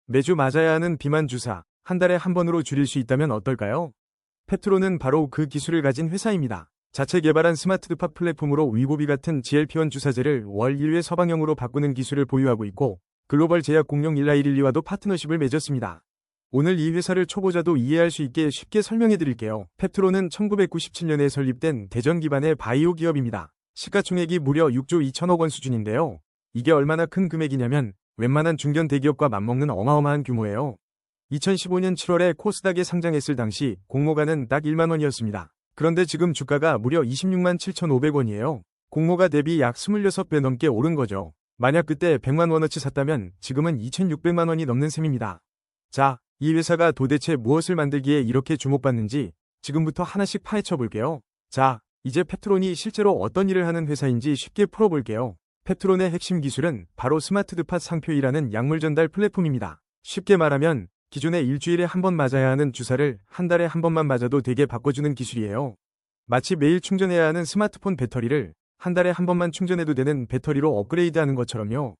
매주 맞아야 하는 비만 주사, 한 달에 한 번으로 줄일 수 있다면 어떨까요? 페트로는 바로 그 기술을 가진 회사입니다. 자체 개발한 스마트 드팟 플랫폼으로 위고비 같은 GLP-1 주사제를 월 1회 서방형으로 바꾸는 기술을 보유하고 있고 글로벌 제약 공룡 일라이릴리와도 파트너십을 맺었습니다. 오늘 이 회사를 초보자도 이해할 수 있게 쉽게 설명해 드릴게요. 페트로는 1997년에 설립된 대전 기반의 바이오 기업입니다. 시가총액이 무려 6조 2천억 원 수준인데요. 이게 얼마나 큰 금액이냐면 웬만한 중견 대기업과 맞먹는 어마어마한 규모예요. 2015년 7월에 코스닥에 상장했을 당시 공모가는 딱 1만 원이었습니다. 그런데 지금 주가가 무려 26만 7,500원이에요. 공모가 대비 약 26배 넘게 오른 거죠. 만약 그때 100만 원어치 샀다면 지금은 2,600만 원이 넘는 셈입니다. 자, 이 회사가 도대체 무엇을 만들기에 이렇게 주목받는지 지금부터 하나씩 파헤쳐 볼게요. 자, 이제 페트론이 실제로 어떤 일을 하는 회사인지 쉽게 풀어볼게요. 페트론의 핵심 기술은 바로 스마트 드팟 상표이라는 약물 전달 플랫폼입니다. 쉽게 말하면 기존에 일주일에 한 번 맞아야 하는 주사를 한 달에 한 번만 맞아도 되게 바꿔주는 기술이에요. 마치 매일 충전해야 하는 스마트폰 배터리를 한 달에 한 번만 충전해도 되는 배터리로 업그레이드하는 것처럼요.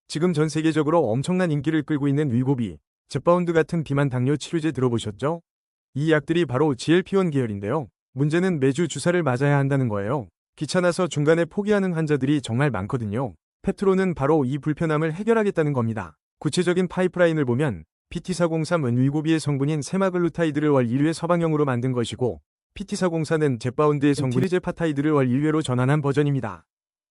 지금 전 세계적으로 엄청난 인기를 끌고 있는 위고비, 젯바운드 같은 비만 당뇨 치료제 들어보셨죠? 이 약들이 바로 GLP-1 계열인데요. 문제는 매주 주사를 맞아야 한다는 거예요. 귀찮아서 중간에 포기하는 환자들이 정말 많거든요. 페트론은 바로 이 불편함을 해결하겠다는 겁니다. 구체적인 파이프라인을 보면 PT403은 위고비의 성분인 세마글루타이드를 월 1회 서방형으로 만든 것이고 PT404는 젯바운드의 성분인 제파타이드를 월 1회로 전환한 버전입니다.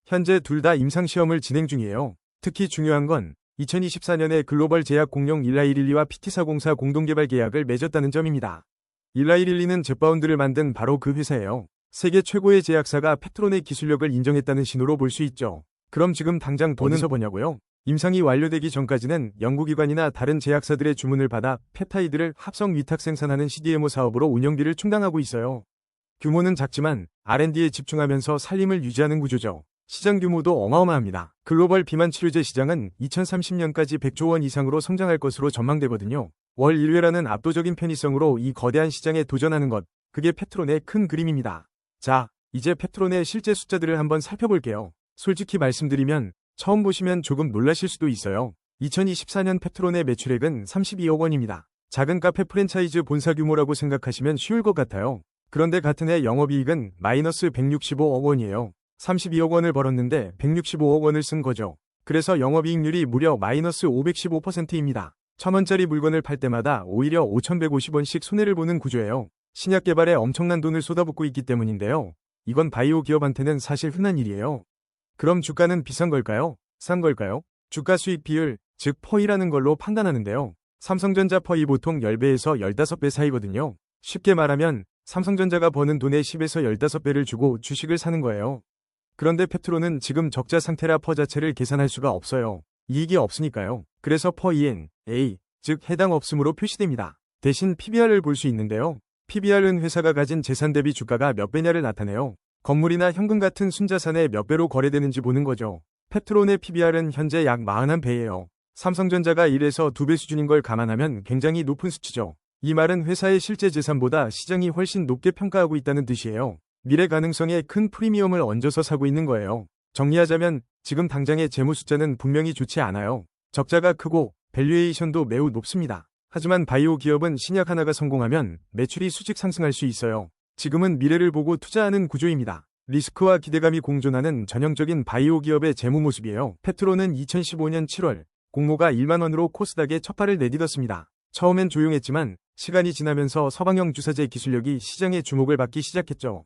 현재 둘 다 임상시험을 진행 중이에요. 특히 중요한 건 2024년에 글로벌 제약 공룡 일라이릴리와 PT404 공동개발 계약을 맺었다는 점입니다. 일라이릴리는 젯바운드를 만든 바로 그 회사예요. 세계 최고의 제약사가 페트론의 기술력을 인정했다는 신호로 볼 수 있죠. 그럼 지금 당장 돈은 어디서 버냐고요? 임상이 완료되기 전까지는 연구기관이나 다른 제약사들의 주문을 받아 펩타이드를 합성 위탁 생산하는 CDMO 사업으로 운영비를 충당하고 있어요. 규모는 작지만 R&D에 집중하면서 살림을 유지하는 구조죠. 시장 규모도 어마어마합니다. 글로벌 비만 치료제 시장은 2030년까지 100조 원 이상으로 성장할 것으로 전망되거든요. 월 1회라는 압도적인 편의성으로 이 거대한 시장에 도전하는 것, 그게 페트론의 큰 그림입니다. 자, 이제 페트론의 실제 숫자들을 한번 살펴볼게요. 솔직히 말씀드리면 처음 보시면 조금 놀라실 수도 있어요. 2024년 페트론의 매출액은 32억 원입니다. 작은 카페 프랜차이즈 본사 규모라고 생각하시면 쉬울 것 같아요. 그런데 같은 해 영업이익은 마이너스 165억 원이에요. 32억 원을 벌었는데 165억 원을 쓴 거죠. 그래서 영업이익률이 무려 마이너스 515%입니다. 1,000원짜리 물건을 팔 때마다 오히려 5,150원씩 손해를 보는 구조예요. 신약 개발에 엄청난 돈을 쏟아붓고 있기 때문인데요. 이건 바이오 기업한테는 사실 흔한 일이에요. 그럼 주가는 비싼 걸까요? 싼 걸까요? 주가 수익 비율, 즉 퍼이라는 걸로 판단하는데요. 삼성전자 퍼이 보통 10배에서 15배 사이거든요. 쉽게 말하면 삼성전자가 버는 돈의 10에서 15배를 주고 주식을 사는 거예요. 그런데 페트론은 지금 적자 상태라 퍼 자체를 계산할 수가 없어요. 이익이 없으니까요. 그래서 퍼 ENA, 즉 해당 없음으로 표시됩니다. 대신 PBR을 볼 수 있는데요. PBR은 회사가 가진 재산 대비 주가가 몇 배냐를 나타내요. 건물이나 현금 같은 순자산에 몇 배로 거래되는지 보는 거죠. 페트론의 PBR은 현재 약 41배예요. 삼성전자가 1에서 2배 수준인 걸 감안하면 굉장히 높은 수치죠. 이 말은 회사의 실제 재산보다 시장이 훨씬 높게 평가하고 있다는 뜻이에요. 미래 가능성에 큰 프리미엄을 얹어서 사고 있는 거예요. 정리하자면 지금 당장의 재무 숫자는 분명히 좋지 않아요. 적자가 크고 밸류에이션도 매우 높습니다. 하지만 바이오 기업은 신약 하나가 성공하면 매출이 수직 상승할 수 있어요. 지금은 미래를 보고 투자하는 구조입니다. 리스크와 기대감이 공존하는 전형적인 바이오 기업의 재무 모습이에요. 페트론은 2015년 7월 공모가 1만 원으로 코스닥에 첫 발을 내딛었습니다. 처음엔 조용했지만 시간이 지나면서 서방형 주사제 기술력이 시장의 주목을 받기 시작했죠.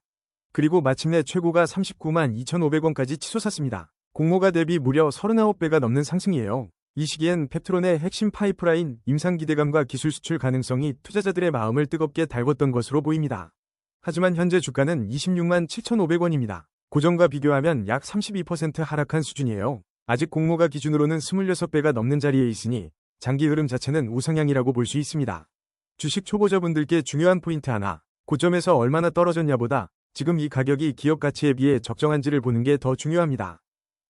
그리고 마침내 최고가 39만 2,500원까지 치솟았습니다. 공모가 대비 무려 39배가 넘는 상승이에요. 이 시기엔 페트론의 핵심 파이프라인, 임상 기대감과 기술 수출 가능성이 투자자들의 마음을 뜨겁게 달궜던 것으로 보입니다. 하지만 현재 주가는 26만 7,500원입니다. 고전과 비교하면 약 32% 하락한 수준이에요. 아직 공모가 기준으로는 26배가 넘는 자리에 있으니 장기 흐름 자체는 우상향이라고 볼 수 있습니다. 주식 초보자분들께 중요한 포인트 하나, 고점에서 얼마나 떨어졌냐보다 지금 이 가격이 기업 가치에 비해 적정한지를 보는 게 더 중요합니다.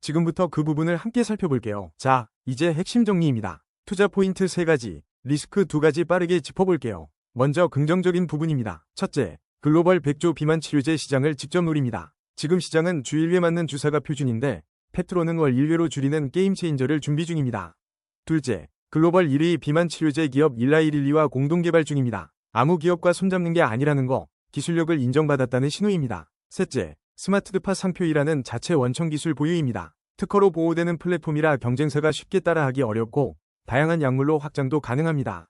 지금부터 그 부분을 함께 살펴볼게요. 자, 이제 핵심 정리입니다. 투자 포인트 3가지, 리스크 2가지 빠르게 짚어볼게요. 먼저 긍정적인 부분입니다. 첫째, 글로벌 100조 비만 치료제 시장을 직접 노립니다. 지금 시장은 주 1회 맞는 주사가 표준인데 페트론은 월 1회로 줄이는 게임 체인저를 준비 중입니다. 둘째, 글로벌 1위 비만 치료제 기업 일라이릴리와 공동 개발 중입니다. 아무 기업과 손잡는 게 아니라는 거, 기술력을 인정받았다는 신호입니다. 셋째, 스마트드파 상표이라는 자체 원천 기술 보유입니다. 특허로 보호되는 플랫폼이라 경쟁사가 쉽게 따라하기 어렵고 다양한 약물로 확장도 가능합니다.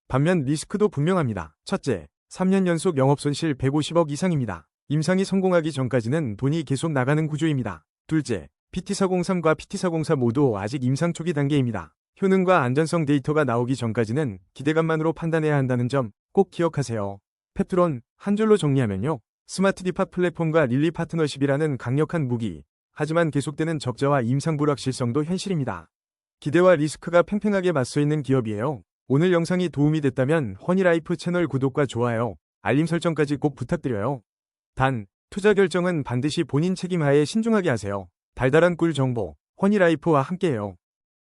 반면 리스크도 분명합니다. 첫째, 3년 연속 영업손실 150억 이상입니다. 임상이 성공하기 전까지는 돈이 계속 나가는 구조입니다. 둘째, PT403과 PT404 모두 아직 임상 초기 단계입니다. 효능과 안전성 데이터가 나오기 전까지는 기대감만으로 판단해야 한다는 점 꼭 기억하세요. 펩트론, 한 줄로 정리하면요. 스마트 디파 플랫폼과 릴리 파트너십이라는 강력한 무기, 하지만 계속되는 적자와 임상 불확실성도 현실입니다. 기대와 리스크가 팽팽하게 맞서 있는 기업이에요. 오늘 영상이 도움이 됐다면 허니라이프 채널 구독과 좋아요, 알림 설정까지 꼭 부탁드려요. 단, 투자 결정은 반드시 본인 책임하에 신중하게 하세요. 달달한 꿀 정보, 허니라이프와 함께해요.